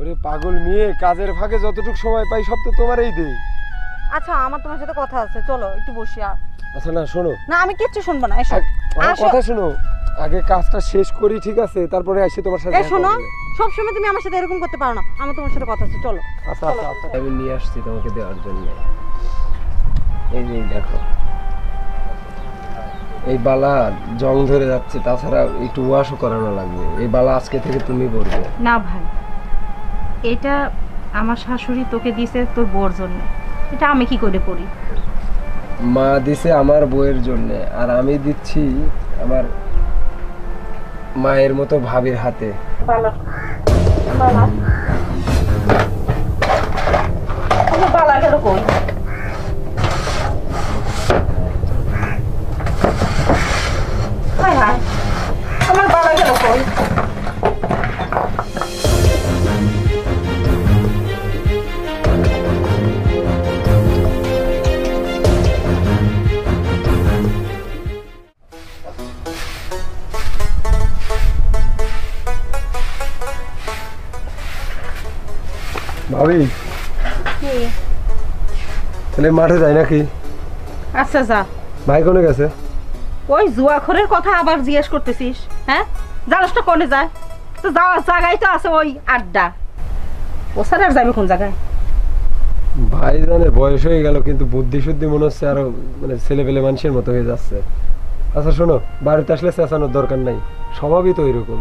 ওরে পাগল মেয়ে, কাজের ফাঁকে যতটুকু সময় পাই সব তো তোমারই দেই। আচ্ছা আমার তোমার সাথে কথা আছে, চলো একটু বসি। আচ্ছা না শোনো, না আমি কিচ্ছু শুনবো না, এসো। আমার কথা শোনো, আগে কাজটা শেষ করি, ঠিক আছে? তারপরে এসে তোমার সাথে এই শোনো, সব সময় তুমি আমার সাথে এরকম করতে পারো না, আমার তোমার সাথে কথা আছে, চলো। আচ্ছা আচ্ছা আচ্ছা, আমি নিয়ে আসছি তোমাকে দেওয়ার জন্য। এই যে দেখো, এই বালা জং ধরে যাচ্ছে, তাছাড়া একটু ওয়াশও করানো লাগবে। এই বালা আজকে থেকে তুমি পরবে। না ভাই, এটা আমার শাশুড়ি তোকে দিয়েছে তোর বউর জন্য, এটা আমি কি করে পড়ি? মা দিছে আমার বউয়ের জন্য, আর আমি দিচ্ছি আমার মায়ের মতো ভাবির হাতে। বালা বালা বালা গেল কই? হায় হায়, আমার বালা গেল কই? ভাবি তাহলে মাঠে যাই নাকি? আচ্ছা যা। ভাই কোনে গেছে? ওই জুয়াখোরের কথা আবার জিজ্ঞেস করতেছিস? হ্যাঁ, জানাসটা কোনে যায়? তো যাওয়ার জায়গায় তো আছে ওই আড্ডা, ও ছাড়া আর যাবে কোন জায়গায়? ভাই জানে বয়স হয়ে গেল, কিন্তু বুদ্ধি শুদ্ধি মনে হচ্ছে আরো মানে ছেলে পেলে মানুষের মতো হয়ে যাচ্ছে। আচ্ছা শোনো, বাড়িতে আসলে চেঁচানোর দরকার নাই, স্বভাবই তো এরকম।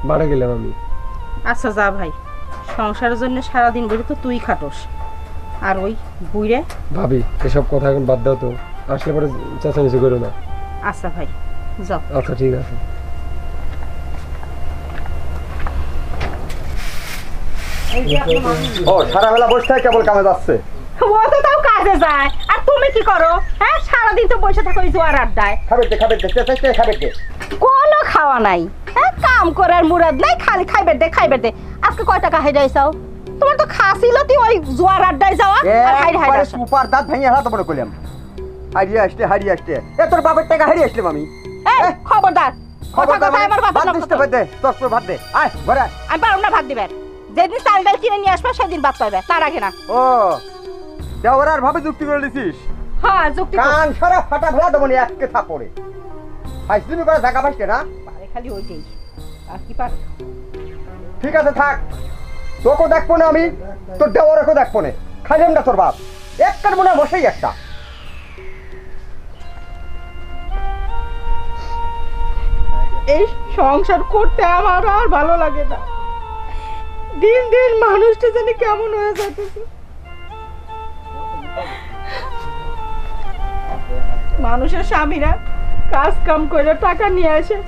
বাড়ে গেলাম আমি। আচ্ছা যা ভাই, সংসারের জন্য সারাদিন বেরো তো তুই খাটোস, আর ওই বুইরে। ভাবি এসব কথা এখন বাদ দাও তো, আসলে পরে চেঁচামেচি করো না। আচ্ছা ভাই যাও। আচ্ছা ঠিক আছে। ও সারা বেলা বসে থাকে, কেবল কামে যাচ্ছে। ও তো তাও কাজে যায়, আর তুমি কি করো? হ্যাঁ, সারাদিন তো বসে থাকো ওই জোয়ার আড্ডায়। খাবে দে খাবে দে খাবে দে। কোনো খাওয়া নাই, হ্যাঁ, কাম করার মুরাদ নাই, খালি খাইবে দে খাইবে দে। আজকে কয় টাকা হাইরাইছাও? তোমার তো খাসিল তুই ওই জোয়ার আড্ডায় যাওয়া আর হাইর হাইর আসা। সুপার দাঁত ভেঙে হারাতে মনে করলাম। হারিয়ে আসতে এ তোর বাপের টাকা হারিয়ে আসলাম আমি। এই খবরদার, কথা কথা আমার বাবা ভাত দিতে দে, তোর পুরো ভাত দে। আয় ঘরে আয়। আমি পারব না ভাত দিবেন। যেদিন চাল ডাল কিনে নিয়ে আসবে সেদিন ভাত পাইবে, তার আগে না। ও দেওয়ার আর ভাবে যুক্তি করে দিছিস? হ্যাঁ যুক্তি কান সারা ফাটা ফেলা দেবো নি একে থাপড়ে। ফাইসলিমি করে জায়গা পাইছে না? পারে খালি ওইটাই, আর কি পারে? ঠিক আছে থাক, তোকেও দেখবো না আমি, তোর দেওয়ারকেও দেখবো না, খাইলাম না তোর বাপ একটার মনে বসেই একটা। এই সংসার করতে আমার আর ভালো লাগে না, দিন দিন মানুষটা জানি কেমন হয়ে যাচ্ছে। মানুষের স্বামীরা কাজ কাম করে টাকা নিয়ে আসে,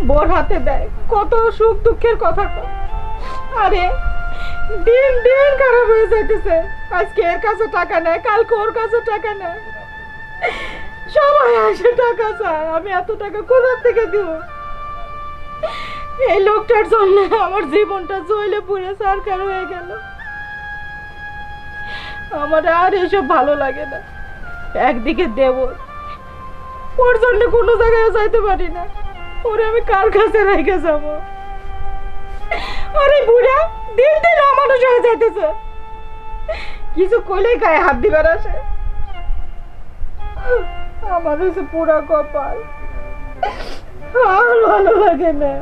বোর হাতে দেয়, কত সুখ দুঃখের কথা কয়। আরে দিন দিন খারাপ হয়ে যাইতেছে, আজকে এর কাছে টাকা নেয়, কালকে ওর কাছে টাকা নেয়, সবাই আসে টাকা চায়। আমি এত টাকা কোথা থেকে দিব? এই লোকটার জন্য আমার জীবনটা জ্বলে পুড়ে সরকার হয়ে গেল। আমার আর এসব ভালো লাগে না। একদিকে দেব, ওর জন্য কোনো জায়গায় যাইতে পারি না, ওরে আমি কার কাছে রেখে যাব? আরে বুড়া দিন দিন অমানুষ হয়ে যাইতেছে, কিছু কইলেই গায়ে হাত দিবার আসে। আমার হচ্ছে পুরা কপাল, আর ভালো লাগে না।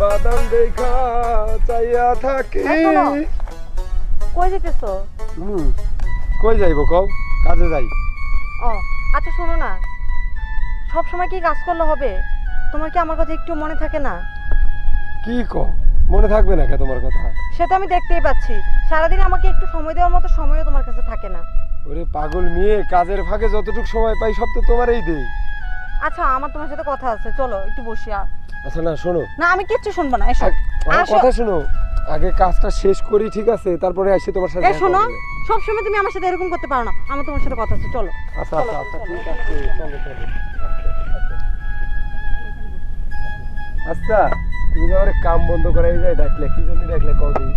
বাদাম দেখা চাইয়া থাকি। কই যেতেছো? কই যাইবো কও? কাজে যাই। ও আচ্ছা শোনো না, সব সময় কি কাজ করলে হবে? তোমার কি আমার কথা একটু মনে থাকে না? কি কও, মনে থাকবে না কে তোমার কথা? সেটা আমি দেখতেই পাচ্ছি, সারাদিন আমাকে একটু সময় দেওয়ার মতো সময়ও তোমার কাছে থাকে না। ওরে পাগল মেয়ে, কাজের ফাঁকে যতটুকু সময় পাই সব তো তোমারই দেই। আচ্ছা আমার তোমার সাথে কথা আছে, চলো একটু বসি। আচ্ছা না শোনো, না আমি কিচ্ছু শুনবো না, এসো। আমার কথা শোনো, আগে কাজটা শেষ করি, ঠিক আছে? তারপরে এসে তোমার সাথে এই শোনো, সব সময় তুমি আমার সাথে এরকম করতে পারো না, আমার তোমার সাথে কথা আছে, চলো। আচ্ছা আচ্ছা আচ্ছা ঠিক আছে, চলো চলো। আচ্ছা তুমি যে আমার কাম বন্ধ করাই যায় ডাকলে, কি জন্য ডাকলে কও দিই?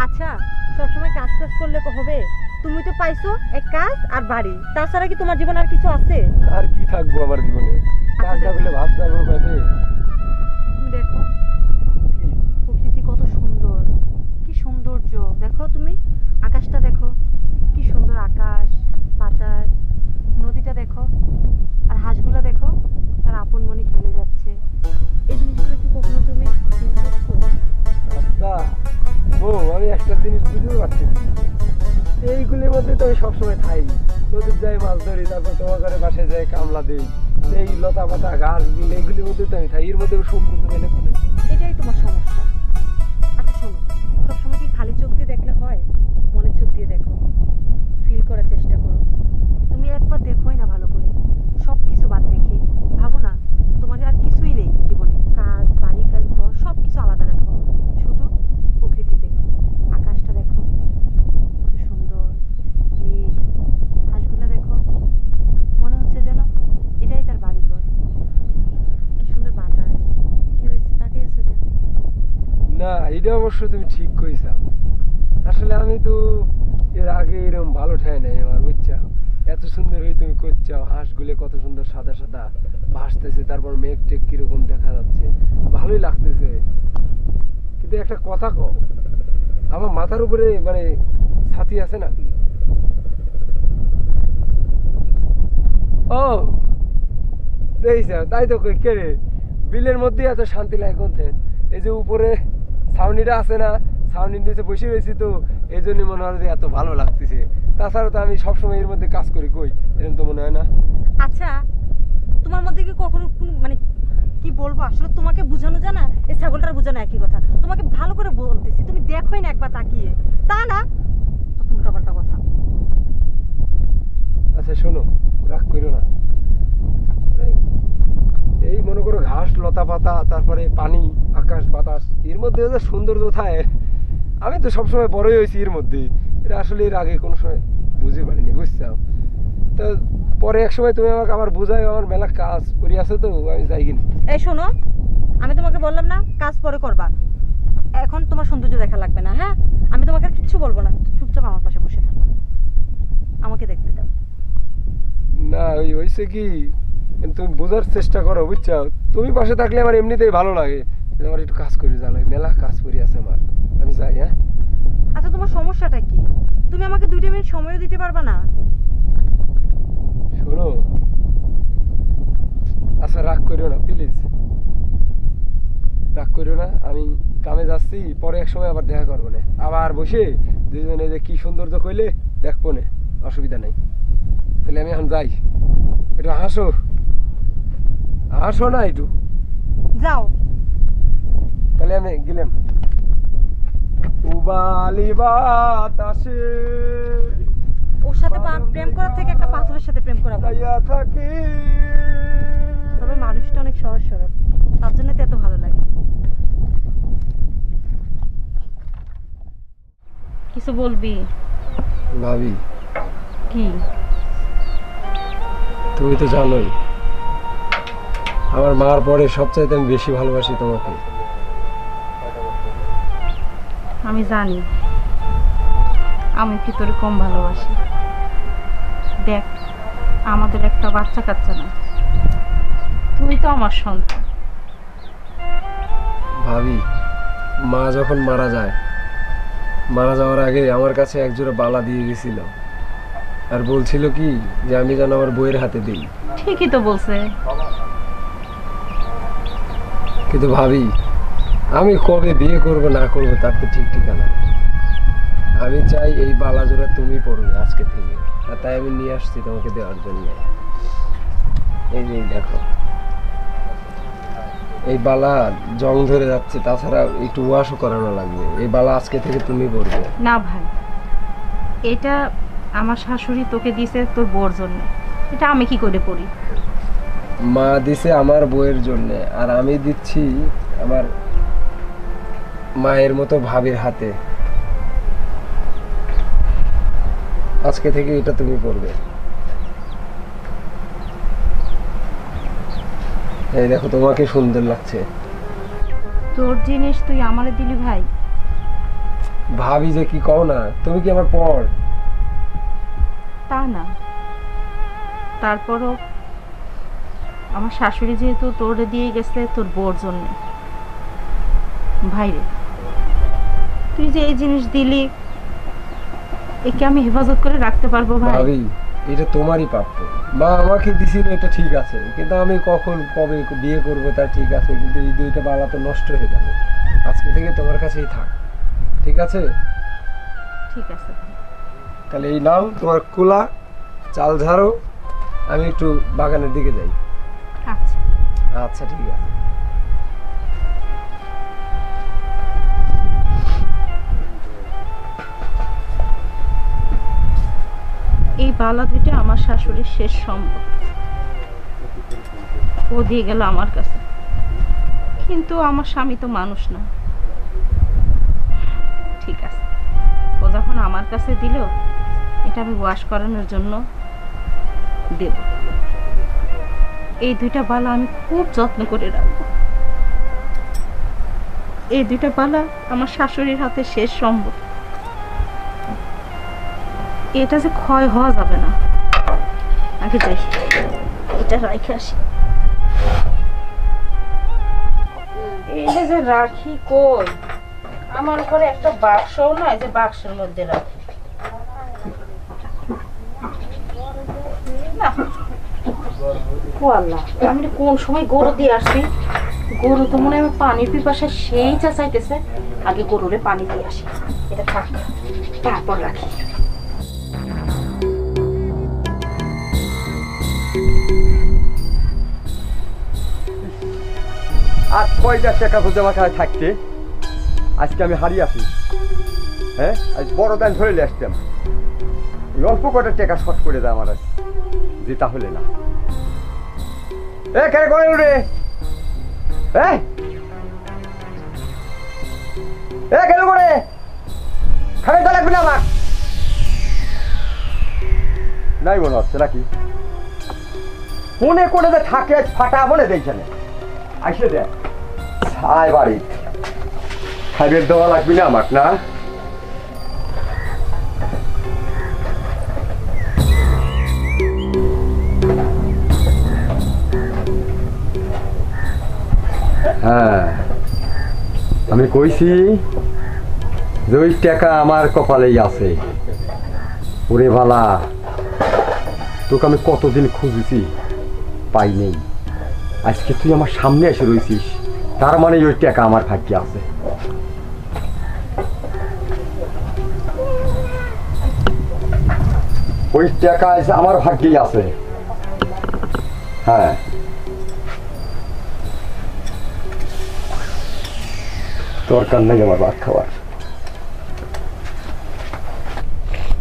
আচ্ছা সব সময় কাজ কাজ করলে হবে? তুমি তো পাইছো এক কাজ আর বাড়ি, তাছাড়া কি তোমার জীবন আর কিছু আছে? আর কি থাকবো আমার জীবনে? কাজ না করলে ভাত যাবো পেটে। একটা জিনিস বুঝতে পারছি না। এইগুলির মধ্যে তো আমি সবসময় থাই, নদীর যাই মাছ ধরি, তারপর তোমার ঘরে বাসায় যাই কামলা দিই, এই লতা পাতা ঘাস বিল এইগুলির মধ্যে তো আমি থাই, এর মধ্যে সৌন্দর্য মেলে কোনে। এটাই তোমার সমস্যা। আচ্ছা শোনো, সবসময় কি খালি চোখ দিয়ে দেখলে হয়? মনের চোখ দিয়ে দেখো, ফিল করার চেষ্টা করো। তুমি একবার দেখোই না ভালো করে, সব কিছু বাদ রেখে ভাবো না তোমার আর কিছুই নেই জীবনে, কাজ বাড়ি কাজ ঘর সব কিছু আলাদা রাখো, শুধু প্রকৃতি দেখো, আকাশটা দেখো কত সুন্দর নীল, হাঁসগুলো দেখো, মনে হচ্ছে যেন এটাই তার বাড়িঘর। কি সুন্দর বাতাস, কি হয়েছে তাকে এসে দেন। না, এটা অবশ্য তুমি ঠিক কইছা। আসলে আমি তো এর আগে এরকম ভালো ঠাই নাই আমার, বুঝছা? এত সুন্দর হয়ে তুমি করছাও, হাঁসগুলো কত সুন্দর সাদা সাদা ভাসতেছে, তারপর মেঘ টেক কিরকম দেখা যাচ্ছে, ভালোই লাগতেছে। কিন্তু একটা কথা কও, আমার মাথার উপরে মানে ছাতি আছে নাকি? ও দেখছ, তাই তো কই, কে রে বিলের মধ্যে এত শান্তি লাগে কোনতে? এই যে উপরে ছাউনিটা আছে না, ছাউনির নিচে বসে রয়েছি তো, এই জন্য মনে হয় যে এত ভালো লাগতেছে। তাছাড়া তো আমি সবসময় এর মধ্যে কাজ করি, কই এরকম তো মনে হয় না। আচ্ছা তোমার মধ্যে কি কখনো কোনো মানে কি বলবো, আসলে তোমাকে বোঝানো জানা এই ছাগলটার বোঝানো একই কথা। তোমাকে ভালো করে বলতেছি, তুমি দেখোই না একবার তাকিয়ে, তা না তো উল্টাপাল্টা কথা। আচ্ছা শোনো, রাগ করো না। এই মনে করো ঘাস লতা পাতা, তারপরে পানি আকাশ বাতাস, এর মধ্যে যে সৌন্দর্য থাকে, আমি তো সবসময় বড়ই হয়েছি এর মধ্যে। এটা আসলে এর আগে কোনো সময় বুঝতে পারিনি, বুঝছো? তো পরে এক সময় তুমি আমাকে আবার বোঝাই, আমার মেলা কাজ করি আছে তো আমি যাই কিনা। এই শোনো, আমি তোমাকে বললাম না কাজ পরে করবা, এখন তোমার সৌন্দর্য দেখা লাগবে না। হ্যাঁ, আমি তোমাকে আর কিচ্ছু বলবো না, চুপচাপ আমার পাশে বসে থাকো, আমাকে দেখতে দাও। না ওই হয়েছে কি, তুমি বোঝার চেষ্টা করো, বুঝছো? তুমি পাশে থাকলে আমার এমনিতেই ভালো লাগে, আমার একটু কাজ করি যা লাগে, মেলা কাজ করি আছে আমার, আমি যাই। হ্যাঁ আচ্ছা তোমার সমস্যাটা কি? তুমি আমাকে 2 মিনিট সময়ও দিতে পারবা না? শোনো, আচ্ছা রাগ করিও না প্লিজ, রাগ করিও না। আমি কামে যাচ্ছি, পরে এক সময় আবার দেখা করবো না, আবার বসে দুজনে যে কি সৌন্দর্য কইলে দেখবো না, অসুবিধা নেই। তাহলে আমি এখন যাই, একটু হাসো, হাসো না একটু। যাও। তাহলে আমি গেলাম। উবালি বাতাসে ওর সাথে প্রেম করার থেকে একটা পাথরের সাথে প্রেম করা ভালো। গাইয়া থাকি। তবে মানুষটা অনেক সহজ সরল, তার জন্য তো এত ভালো লাগে। কিছু বলবি? ভাবি, কি? তুমি তো জানোই আমার মার পরে সবচাইতে আমি বেশি ভালোবাসি তোমাকে। আমি জানি আমি কি তোরে কম ভালোবাসি। দেখ, আমাদের একটা বাচ্চা কাচ্চা না, তুই তো আমার সন্তান। ভাবি, মা যখন মারা যায়, মারা যাওয়ার আগে আমার কাছে একজোড়া বালা দিয়ে গেছিল, আর বলছিল কি যে আমি যেন আমার বইয়ের হাতে দিই। ঠিকই তো বলছে। কিন্তু ভাবি, আমি কবে বিয়ে করব না করব তার তো ঠিক ঠিকানা। আমি চাই এই বালা জোড়া তুমি পরবে আজকে থেকে, আর তাই আমি নিয়ে আসছি তোমাকে দেওয়ার জন্য। এই যে দেখো, এই বালা জং ধরে যাচ্ছে, তাছাড়া একটু ওয়াশও করানো লাগবে। এই বালা আজকে থেকে তুমি পরবে। না ভাই, এটা আমার শাশুড়ি তোকে দিয়েছে তোর বউর জন্য, এটা আমি কি করে পড়ি? মা দিছে আমার বউয়ের জন্য, আর আমি দিচ্ছি আমার মায়ের মতো ভাবির হাতে। আজকে থেকে এটা তুমি পরবে। এই দেখো, তোমাকে সুন্দর লাগছে। তোর জিনিস তুই আমারে দিলি ভাই? ভাবি যে কি কও না, তুমি কি আমার পর? তা না, তারপরও আমার শাশুড়ি যেহেতু তোরে দিয়ে গেছে তোর বউর জন্য, ভাইরে তুই যে এই জিনিস দিলি, একে আমি হেফাজত করে রাখতে পারবো ভাই? ভাবি, এটা তোমারই প্রাপ্য। মা আমাকে দিছিল, এটা ঠিক আছে, কিন্তু আমি কখন কবে বিয়ে করব তা ঠিক আছে, কিন্তু এই দুইটা বালা তো নষ্ট হয়ে যাবে। আজকে থেকে তোমার কাছেই থাক, ঠিক আছে? ঠিক আছে ভাই। তাহলে এই নাও তোমার কুলা, চাল ঝাড়ো, আমি একটু বাগানের দিকে যাই। আচ্ছা। আচ্ছা ঠিক আছে। এই বালা দুইটা আমার শাশুড়ির শেষ সম্ভব, ও দিয়ে গেল আমার কাছে, কিন্তু আমার স্বামী তো মানুষ না। ঠিক আছে, ও যখন আমার কাছে দিল, এটা আমি ওয়াশ করানোর জন্য দেব। এই দুইটা বালা আমি খুব যত্ন করে রাখবো। এই দুইটা বালা আমার শাশুড়ির হাতে শেষ সম্ভব, এটা যে ক্ষয় হওয়া যাবে না। আগে যাই, এটা রাখে আসি। এইটা যে রাখি কই, আমার ঘরে একটা বাক্সও নাই যে বাক্সের মধ্যে রাখি। না, ও আল্লাহ, আমি এটা কোন সময় গরু দিয়ে আসছি। গরু তো মনে হয় আমার পানির পিপাসায় সেই চাচাইতেছে। আগে গরুরে পানি দিয়ে আসি, এটা থাক, তারপর রাখি। আর কয়টা টাকা যদি আমার কাছে থাকতে, আজকে আমি হারিয়ে আসি। হ্যাঁ, আজ বড় দান ধরে নিয়ে আসতাম। ওই অল্প কটা টাকা শর্ট করে দেয় আমার, আজ যে তাহলে না। এ কেন করে রে? কেন করে খাবে তো লাগবে না আমার? নাই মনে হচ্ছে নাকি? কোনে কোনে যে থাকে আজ ফাটা বলে দেখছেন, আসলে দেখ ছায় বাড়ি খাইবের দেওয়া লাগবে না আমার, না? হ্যাঁ, আমি কইছি যে ওই টাকা আমার কপালেই আছে। ওরে ভালা, তোকে আমি কতদিন খুঁজেছি, পাই নেই। আজকে তুই আমার সামনে এসে রয়েছিস, তার মানে ওই টাকা আমার ভাগ্যে আছে। ওই টাকা এসে আমার ভাগ্যেই আছে। হ্যাঁ, দরকার নেই আমার ভাত খাওয়ার।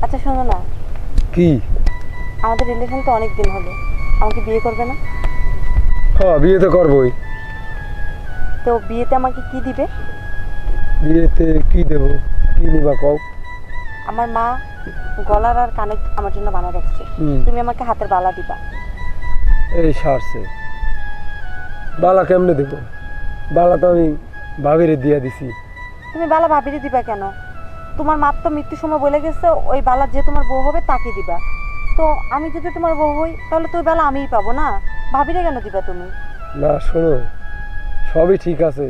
আচ্ছা শোনো না, কি? আমাদের রিলেশন তো অনেক দিন হলো, আমাকে বিয়ে করবে না? হ্যাঁ, বিয়ে তো করবোই। তো বিয়েতে আমাকে কি দিবে? বিয়েতে কি দেব? কি নিবা কও? আমার মা গলার আর কানে আমার জন্য বানা রাখছে, তুমি আমাকে হাতের বালা দিবা। এই সারছে, বালা কেমনে দেব? বালা তো আমি ভাবিরে দিয়া দিছি। তুমি বালা ভাবিরে দিবা কেন? তোমার মা তো মৃত্যুর সময় বলে গেছে ওই বালা যে তোমার বউ হবে তাকে দিবা। তো আমি যদি তোমার বউ হই তাহলে তো ওই বালা আমিই পাবো না, ভাবিরে কেন দিবা তুমি? না শোনো, সবই ঠিক আছে,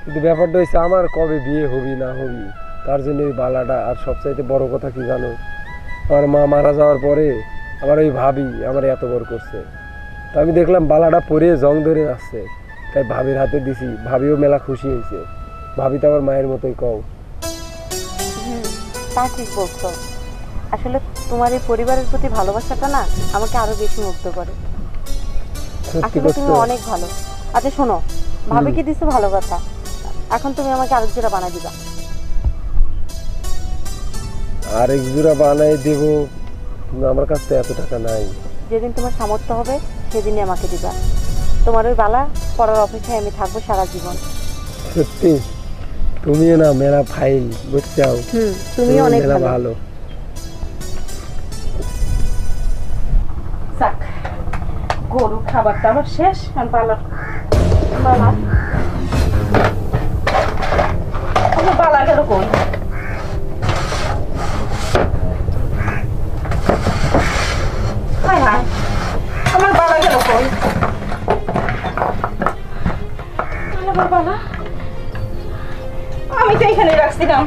কিন্তু ব্যাপারটা হচ্ছে আমার কবে বিয়ে হবি না হবি, তার জন্য এই বালাটা। আর সবচাইতে বড় কথা কি জানো, আমার মা মারা যাওয়ার পরে আমার ওই ভাবি আমার এত বড় করছে। তো আমি দেখলাম বালাটা পরে জং ধরে আসছে, তাই ভাবির হাতে দিছি। ভাবিও মেলা খুশি হয়েছে। ভাবি তো আমার মায়ের মতোই কও। তা ঠিক বলছো, আসলে তোমার এই পরিবারের প্রতি ভালোবাসাটা না আমাকে আরো বেশি মুগ্ধ করে। সত্যি আসলে তুমি করছো? অনেক ভালো। আচ্ছা শোনো, ভাবি কি দিছো ভালো কথা, এখন তুমি আমাকে আরেক জোড়া বানাই দিবা। আরেক জোড়া বানাই দেব, কিন্তু আমার কাছে তো এত টাকা নাই। যেদিন তোমার সামর্থ্য হবে সেদিনই আমাকে দিবা। তোমার ওই বালা পরার অপেক্ষায় আমি থাকবো সারা জীবন। সত্যি? তুমিও না মেলা ফাইন, বুঝছাও? তুমি অনেক ভালো। যাক, গরু খাবার টাবার শেষ, আর বালা বালা আমার বালা গেল কই? হায় হায়, আমার বালা গেল কই? আমার বালা আমি তো এখানে রাখছিলাম।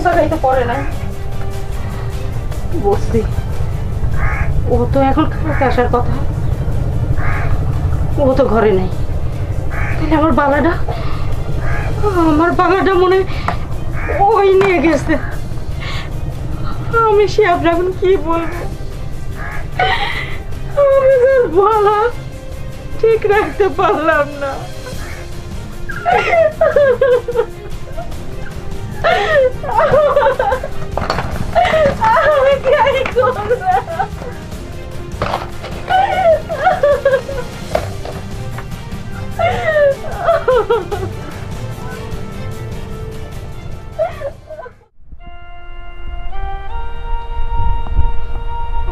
জায়গায় তো পড়ে নাই, বুঝছি। ও তো এখন খাইতে আসার কথা, ও তো ঘরে নেই। তাহলে আমার বালাটা মনে হয় ওই নিয়ে গেছে। আমি সে আপনার এখন কি বলবো? আমি তোর বালা ঠিক রাখতে পারলাম না। আমি কি করলাম?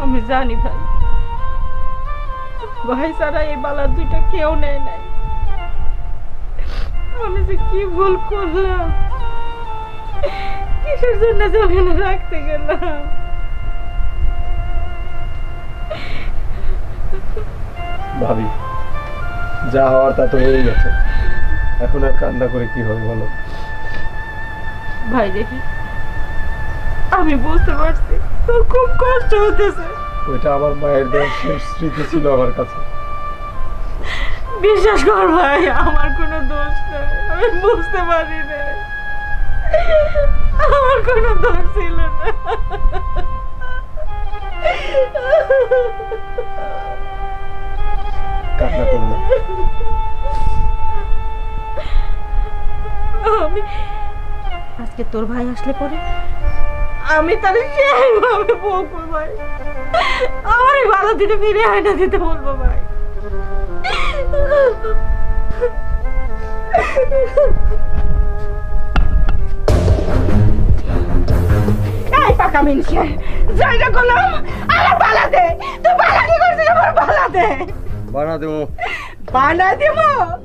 আমি জানি ভাই, ভাই ছাড়া এই বালার দুইটা কেউ নেয় নাই। আমি যে কি ভুল করলাম, কিসের জন্য যে ওখানে রাখতে গেলাম। ভাবি, যা হওয়ার তা তো হয়ে গেছে, এখন আর কান্না করে কি হবে বলো? ভাই দেখি, আমি বুঝতে পারছি তোর খুব কষ্ট হতেছে। ওইটা আমার মায়ের দেওয়ার শেষ স্মৃতি ছিল আমার কাছে। বিশ্বাস কর ভাই, আমার কোনো দোষ নেই, আমি বুঝতে পারি না, আমার কোনো দোষ ছিল না। কান্না করো না। আমি আজকে তোর ভাই আসলে পরে আমি তার সেইভাবে বলবো ভাই, আমার এই ভালো দিনে ফিরে আয়না দিতে বলবো ভাই। এই পাকা মিনছে যাইটা করলাম, আমার বালা দে, তুই বালা কি করছিস? আমার বালা দে। বানা দেবো বানা দেব?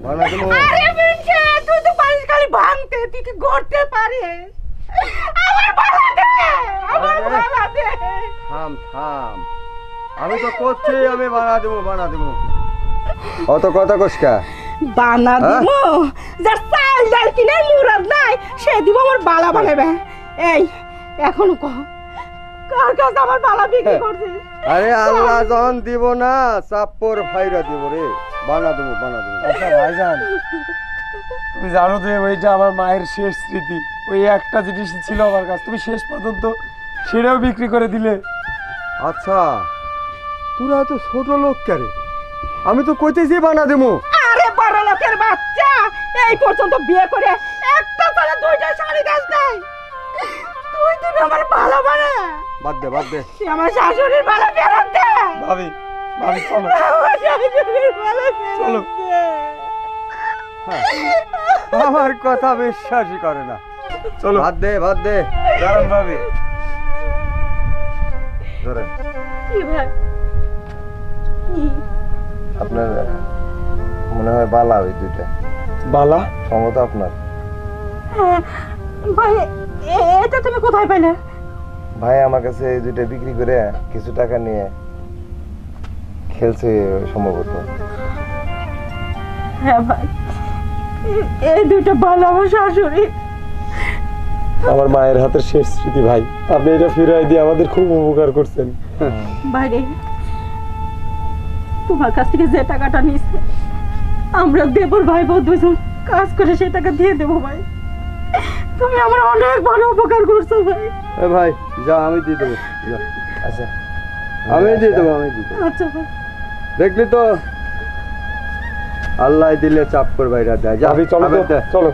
বানা দেবো। আরে মিনছে, তুই তো পারিস খালি ভাঙতে, তুই কি গড়তে পারিস? আমার বালা দে, আমার বালা দে। থাম থাম, আমি তো করছি, আমি বানা দেবো। অত কথা কসকা বানা দিব? যার চাল ডাল কিনে মুরাদ নাই সে দিব আমার বালা বানাবে। এই এখনো কহ, কার কাছে আমার বালা বিক্রি করছিস? আরে আল্লাহ যখন দিব না, চাপ্পর ফাইরা দিব রে। বানা দেবো। আচ্ছা ভাইজান, তুমি জানো যে ওইটা আমার মায়ের শেষ স্মৃতি, ওই একটা জিনিস ছিল আমার কাছে, তুমি শেষ পর্যন্ত সেটাও বিক্রি করে দিলে। আচ্ছা, তোরা তো ছোট লোক কেরে, আমি তো কইতেছি বানা দেবো। আরে বড় লোকের বাচ্চা, এই পর্যন্ত বিয়ে করে একটা করে দুইটা শাড়ি গাছ নাই, তুই দিবি আমার বালা বানা? বাদ দে। তুই আমার শাশুড়ির বালা ফেরত দে। ভাবি চলো। আমার শাশুড়ির বালা চলো। ফেরত দে। হ্যাঁ, আমার কথা বিশ্বাসই করে না। চলো। বাদ দে দাঁড়ান ভাবি, ধরেন। কি ভাই? কি? আপনার মনে হয় বালা ওই দুইটা, বালা সম্ভবত আপনার। হ্যাঁ, ভাই এটা তুমি কোথায় পাইলে? ভাই আমার কাছে এই দুইটা বিক্রি করে কিছু টাকা নিয়ে খেলছে সম্ভবত। হ্যাঁ ভাই, এই দুটো বালা আমার শাশুড়ি। আমার মায়ের হাতের শেষ স্মৃতি ভাই, আপনি এটা ফিরাই দিয়ে আমাদের খুব উপকার করছেন। বাইরে তোমার কাছ থেকে যে টাকাটা নিচ্ছে আমরা দেবর ভাই বোন দুজন কাজ করে সেই টাকা দিয়ে দেবো ভাই। তুমি আমার অনেক বড় উপকার করছো ভাই। ভাই যা, আমি দিয়ে দেবো। আচ্ছা, আমি দিয়ে দেবো। আচ্ছা ভাই, দেখলি তো, আল্লাহ দিলে চাপ করে বাইরে দেয়। যা, ভাবি চলো আমি তো, দে। চলো।